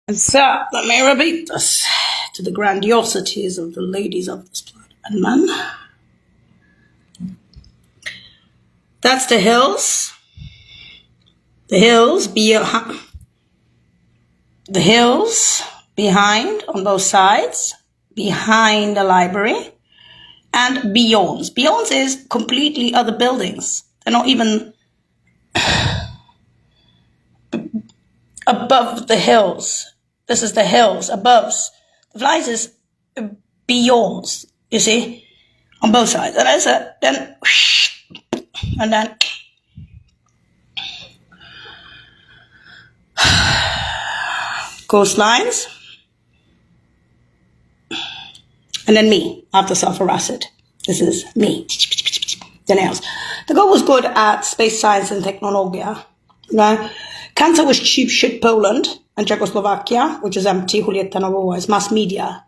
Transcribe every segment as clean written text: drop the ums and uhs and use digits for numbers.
And so, let me repeat this to the grandiosities of the ladies of this planet and men. That's the hills. The hills behind on both sides, behind the library, and beyond. Beyond is completely other buildings. They're not even above the hills. This is the hills above. The flies is beyond, you see, on both sides. And I said, then, and then, coastlines, and then me, after sulfur acid. This is me, the nails. The girl was good at space science and technology. Right? Cancer was cheap shit Poland and Czechoslovakia, which is empty, Julieta Novoa, is mass media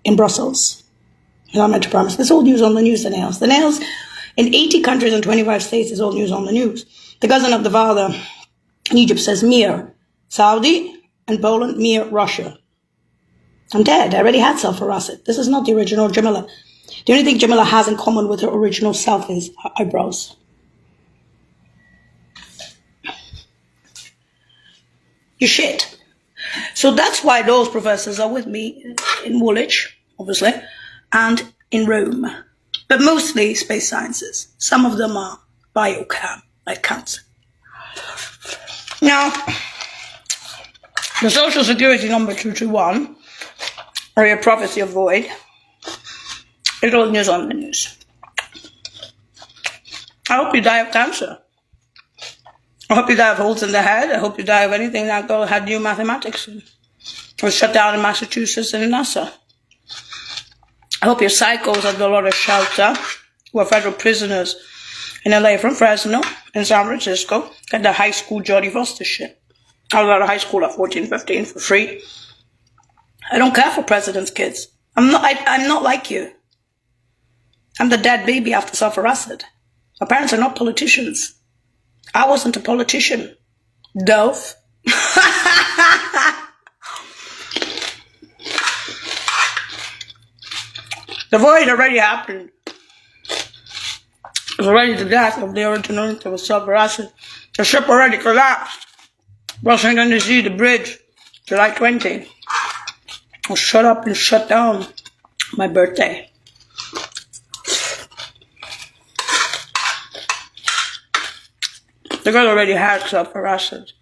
in Brussels. And I'm meant to promise. This is all news on the news, the nails. The nails in 80 countries and 25 states is all news on the news. The cousin of the father in Egypt says Mir, Saudi, and Poland, Mir, Russia. I'm dead. I already had sulfur acid. This is not the original Jamila. The only thing Jamila has in common with her original self is her eyebrows. You shit. So that's why those professors are with me in Woolwich, obviously, and in Rome. But mostly space sciences. Some of them are biochem, like cancer. Now, the social security number 221, or your prophecy of void, is all news on the news. I hope you die of cancer. I hope you die of holes in the head. I hope you die of anything that had new mathematics or shut down in Massachusetts and in NASA. I hope your psychos at the Dolores Shelter, who are federal prisoners in LA from Fresno and San Francisco, get the high school Jodie Foster shit. I was out of high school at 14, 15 for free. I don't care for president's kids. I'm not like you. I'm the dead baby after sulfur acid. My parents are not politicians. I wasn't a politician. Dove. The void already happened. It was already the death of the original of sulfur acid. The ship already collapsed. Washington DC, the bridge, July 20. Was shut up and shut down. My birthday. The girl already had sulfur acid.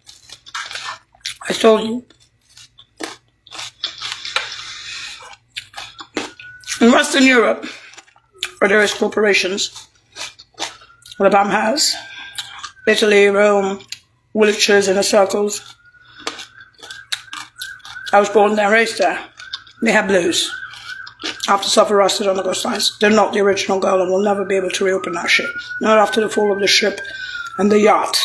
I told you. In Western Europe, where there is corporations, the BAM has, Italy, Rome, villages, inner circles. I was born there, raised there. They have blues. After sulfur acid on the coastlines. They're not the original girl and will never be able to reopen that shit. Not after the fall of the ship and the yacht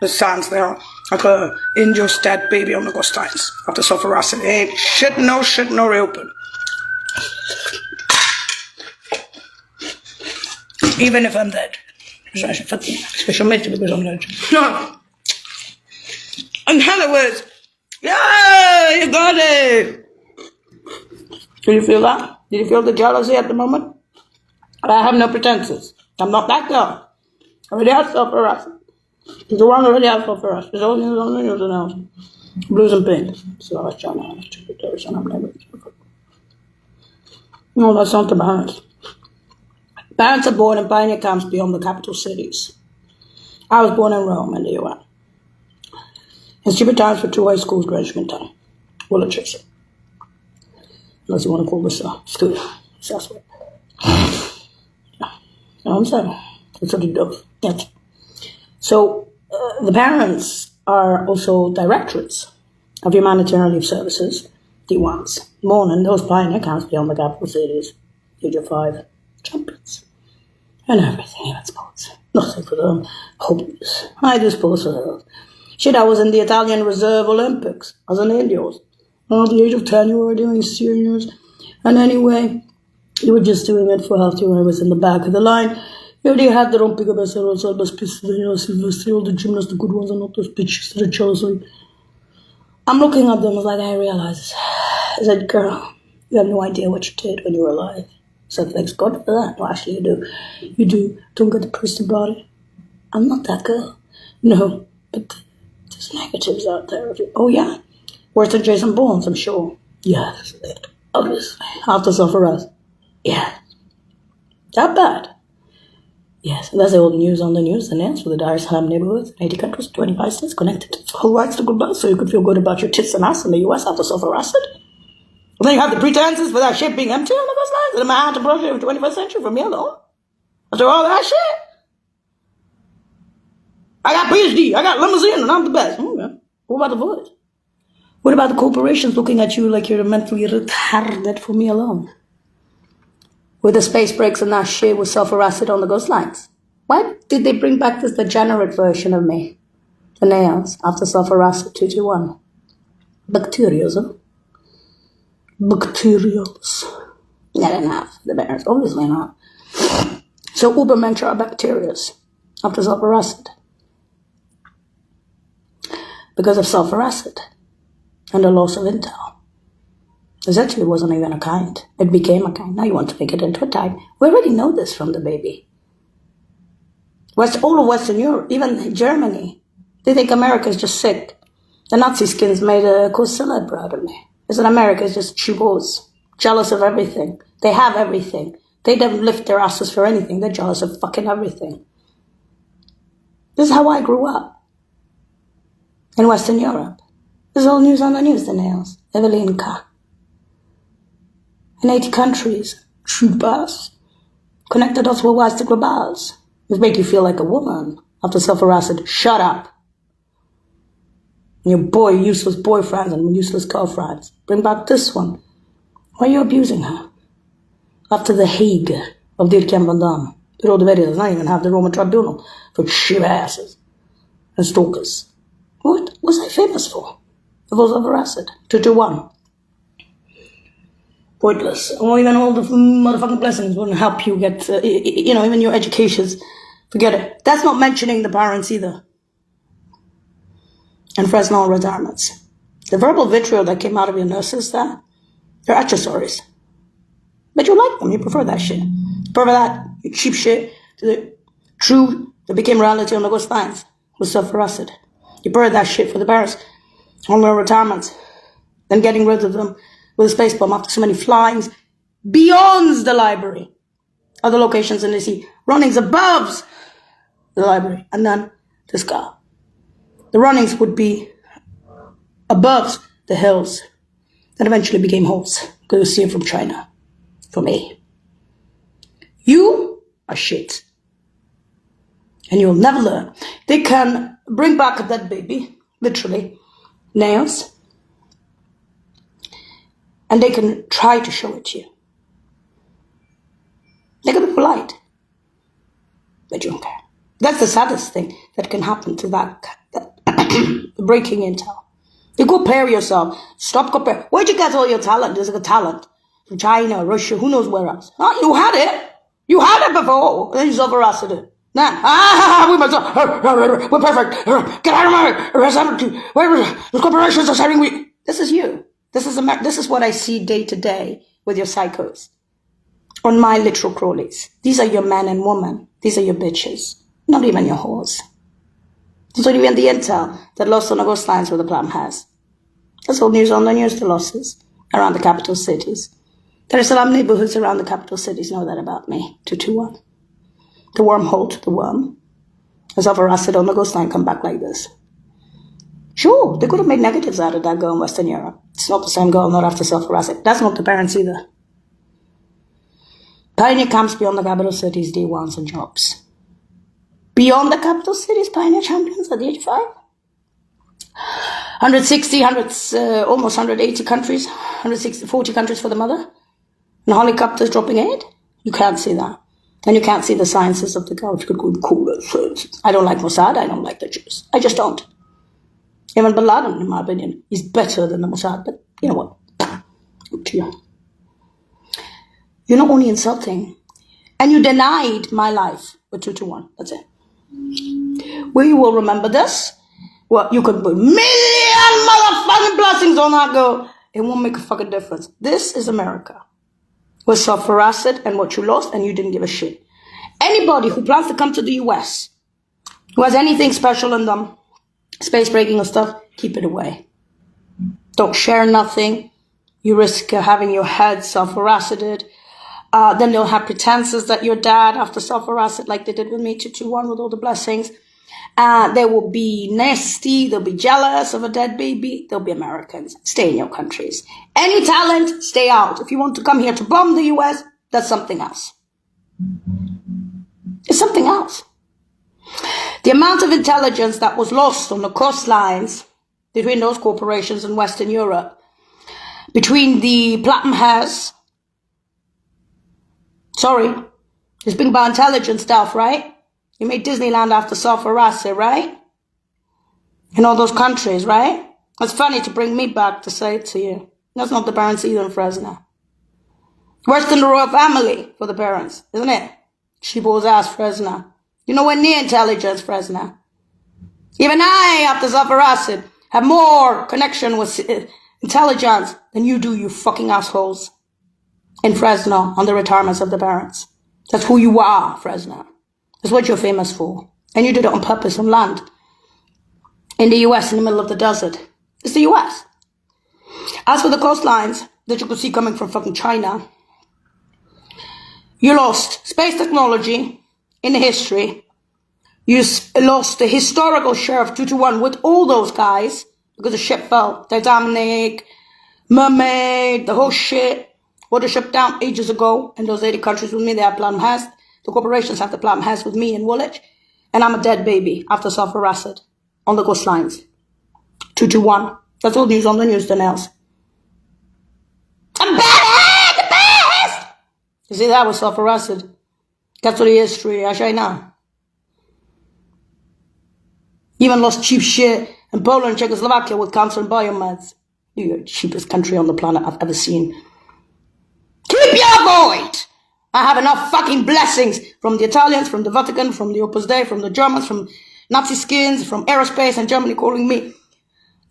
that stands there like a India's dead baby on the coastlines after sulfur acid. Ain't shit, no reopen. Even if I'm dead. Specialmente because I'm dead. No. In other words, yeah, you got it. Do you feel that? Do you feel the jealousy at the moment? I have no pretenses. I'm not that girl. I already had sulfur acid. The one already had sulfur acid. There's only on the news now. Blues and pinks. So I was trying to tributaries and I'm never. No, that's not the parents. Parents are born in pioneer camps beyond the capital cities. I was born in Rome in the UN. In stupid times for two high schools, Greenwich Town. Woolwich. Unless you want to call this a school. It's that's what. Yeah. You know what I'm saying? It's what it does. Yes. So, the parents are also directorates of humanitarian relief services, D1s, born in those pioneer camps beyond the capital cities, age of 5, champions, and everything in sports. Nothing for them. Hopeless. I do sports for them. Shit, I was in the Italian Reserve Olympics as an Indios. At the age of 10, you were doing seniors. And anyway, you were just doing it for health. You were in the back of the line. You already had the Rompica Besseros, Silvestri, all the gymnasts, the good ones, and not those bitches that are jealous. I'm looking at them like I realize. I said, girl, you have no idea what you did when you were alive. So thanks God for that. Well, actually, you do. You do. Don't get depressed about it. I'm not that girl. No, but there's negatives out there. Oh, yeah. Worse than Jason Bourne, I'm sure. Yes, obviously. After self-arrest. Yeah. That bad. Yes, and that's the old news on the news. The nails for the Dar es Salaam neighborhoods in 80 countries, 25 states connected to whole rights to good so you could feel good about your tits and ass in the US after self-arrested. And then you have the pretenses for that shit being empty on the coastlines of the Manhattan Project of the 21st century for me alone. After all that shit. I got PhD, I got limousine, and I'm the best. Okay. What about the voice? What about the corporations looking at you like you're mentally retarded for me alone? With the space breaks and that shit was self-arrested on the ghost lines. Why did they bring back this degenerate version of me? The nails after self-arrested 221. Bacterias, huh? Bacterials. Yeah, they're not. The bears, obviously not. So Ubermensch are bacterias after self-arrested. Because of self-arrested and the loss of intel. This actually wasn't even a kind. It became a kind. Now you want to make it into a type. We already know this from the baby. All of Western Europe, even Germany, they think America is just sick. The Nazi skins made a co-celeb out of me. Is that America is just chibos, jealous of everything. They have everything. They don't lift their asses for anything. They're jealous of fucking everything. This is how I grew up. In Western Europe. This is all news on the news, the nails. Evelinka. In 80 countries, chupas, connected us with wise to globals. It make you feel like a woman after self-arrested. Shut up. And your useless boyfriends and useless girlfriends. Bring back this one. Why are you abusing her? After the Hague of Dirk-Jan Van Damme. The Rode Verre does not even have the Roman tribunal for shiva asses and stalkers. What was I famous for? It was self-arrested. 221. Pointless. Or even all the motherfucking blessings wouldn't help you get, even your educations. Forget it. That's not mentioning the parents either. And Fresnel retirements. The verbal vitriol that came out of your nurses there, they're accessories. But you like them. You prefer that shit. You prefer that cheap shit to the true that became reality on the ghost lines was self-arrested. You prefer that shit for the parents on their retirements. Then getting rid of them with a space bomb after so many flyings beyond the library. Other locations in the sea, runnings above the library, and then the sky. The runnings would be above the hills that eventually became holes. Because you see it from China. For me. You are shit. And you'll never learn. They can bring back a dead baby, literally, nails, and they can try to show it to you. They can be polite, but you don't care. That's the saddest thing that can happen to that breaking intel. You compare yourself. Stop comparing. Where'd you get all your talent? There's a talent from China, Russia, who knows where else. Oh, you had it. You had it before. Then you self-arrested it. Now, we're perfect. Get out of my the corporations are saying we. This is you. This is what I see day to day with your psychos. On my literal crawlies. These are your men and women. These are your bitches. Not even your whores. It's not even the intel that lost on the ghost lines where the plan has. That's all news on the news, the losses around the capital cities. There are some neighborhoods around the capital cities know that about me. 221. The wormhole to the worm. As self-arrested on the ghost line come back like this. Sure, they could have made negatives out of that girl in Western Europe. It's not the same girl, not after self-arrested. That's not the parents either. Pioneer camps beyond the capital cities, D1s and jobs. Beyond the capital cities, pioneer champions at the age of 5. 160, almost 180 countries, 40 countries for the mother. And helicopters dropping aid. You can't see that. And you can't see the sciences of the girl. Which could be cool. I don't like Mossad. I don't like the Jews. I just don't. Even Bin Laden, in my opinion, is better than the Mossad. But you know what? Up to you. You're not only insulting. And you denied my life with 221. That's it. Where you will remember this? Well, you could put millions motherfucking blessings on that girl. It won't make a fucking difference. This is America. We're self-harassed and what you lost and you didn't give a shit. Anybody who plans to come to the US, who has anything special in them, space breaking or stuff, keep it away. Don't share nothing. You risk having your head self-harassed. Then they'll have pretenses that you're dad after self-harassed like they did with me, 221 with all the blessings. They will be nasty. They'll be jealous of a dead baby. They'll be Americans. Stay in your countries. Any talent, stay out. If you want to come here to bomb the US, that's something else. It's something else. The amount of intelligence that was lost on the coastlines between those corporations in Western Europe, between the Platinum House, it's been about intelligence stuff, right? You made Disneyland after self-harassed, right? In all those countries, right? It's funny to bring me back to say it to you. That's not the parents either in Fresno. Worse than the royal family for the parents, isn't it? Sheeple's ass, Fresno. You're nowhere near intelligence, Fresno. Even I, after self-harassed, have more connection with intelligence than you do, you fucking assholes. In Fresno, on the retirements of the parents. That's who you are, Fresno. That's what you're famous for. And you did it on purpose on land. In the US, in the middle of the desert. It's the US. As for the coastlines that you could see coming from fucking China, you lost space technology in history. You lost the historical share of 2-1 with all those guys because the ship fell. Titanic, Mermaid, the whole shit. Water ship down ages ago in those 80 countries with me. They have Platinum House. The corporations have the Platinum House with me in Woolwich. And I'm a dead baby after self-harassed on the coastlines. 2-1. That's all news on the news, then else. I'm bad, the best! You see, that was self-harassed. That's what the history, I say now. Even lost cheap shit in Poland and Czechoslovakia with cancer and biomeds. You're the cheapest country on the planet I've ever seen. Keep your void! I have enough fucking blessings from the Italians, from the Vatican, from the Opus Dei, from the Germans, from Nazi skins, from aerospace and Germany calling me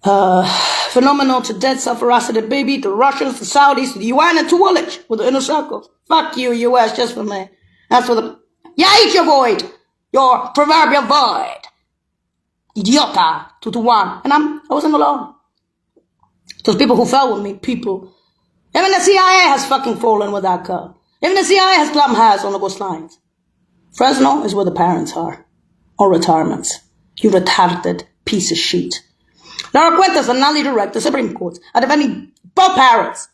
phenomenal to dead self-harassed baby, to Russians, to Saudis, to the UN, and to Woolwich with the inner circle. Fuck you, US, just for me. That's for the... Yeah, eat your void! Your proverbial void! Idiota! 2-1. And I wasn't alone. Those people who fell with me, people... Even the CIA has fucking fallen with that girl. Even the CIA has Platinum House on the coastlines. Fresno is where the parents are. On retirements. You retarded piece of shit. Laura Quintas and Nally Direct, the Supreme Court, are defending both parents.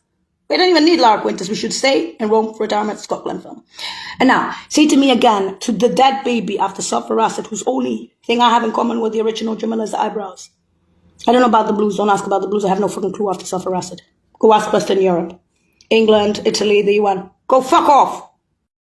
We don't even need Laura Quintas. We should stay in Rome for retirement Scotland film. And now, say to me again, to the dead baby after self-harassed, whose only thing I have in common with the original Jamila is the eyebrows. I don't know about the blues. Don't ask about the blues. I have no fucking clue after self-harassed. Go ask Western Europe. England, Italy, the UN. Go fuck off.